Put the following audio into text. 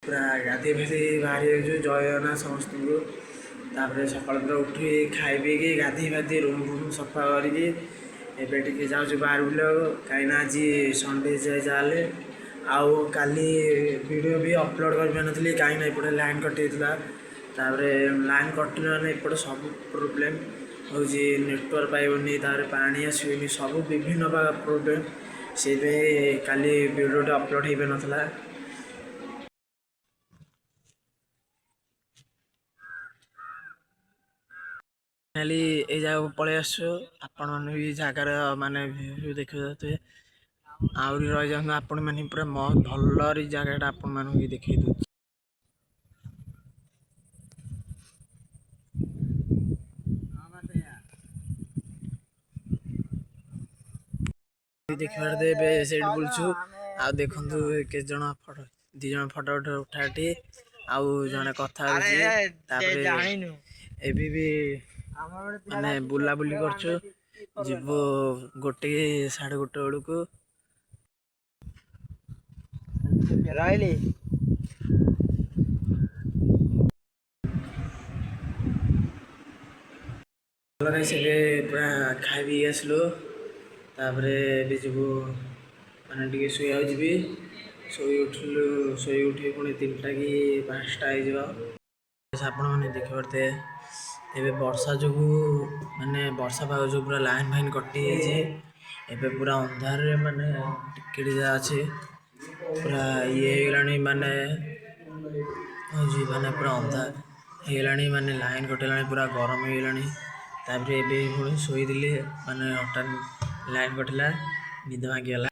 पूरा गाधे फेधे बाहरी जयना समस्त को तापर सकाल पूरा उठी खाई पी गाधे फाधे रूम फूम सफा करके एबे टिके जाऊँ बाहर बुल कहीं आज संडे जाए आउ काली वीडियो भी अपलोड कर पारी कहीं एपटे लाइन कटि तापर लाइन कटिल मैंने एपटे सब प्रोब्लेम हूँ नेटवर्क पाइबनी तार पानी आसनी सब विभिन्न प्रकार प्रोब्लेम से काली वीडियोटे अपलोड हो पार नाला फाइनाली ये जगह पलि आसु आपण मैंने भी जगार माने व्यू देखते आहरी रही जाऊँ आपण मैंने पूरा भल जगह आपण मानक भी देखी दूँ देखिए से बुलचु आ देखु के जन फोटो दी जन फोटो उठाटी आउ जड़े कथा एबी भी माने बुलाबुली करछु जीवो गोटे 1:30 बेलू को रही पूरा खाई पी आसलु तापर जीवु मैंने टे शुआ जी शोई उठी पुणी 3टा कि 5टा आपण मैंने देख पारे एबे वर्षा जो माने वर्षा पाग जो पूरा लाइन फाइन कटि एबे पूरा अंधार माने टिकेट जा अच्छे पूरा ये माने माने पूरा अंधार होगा माने लाइन कटिला पूरा गरम होगा तापर एबे पुणी शोई माने हठात लाइन कटिला निद भांगी गला।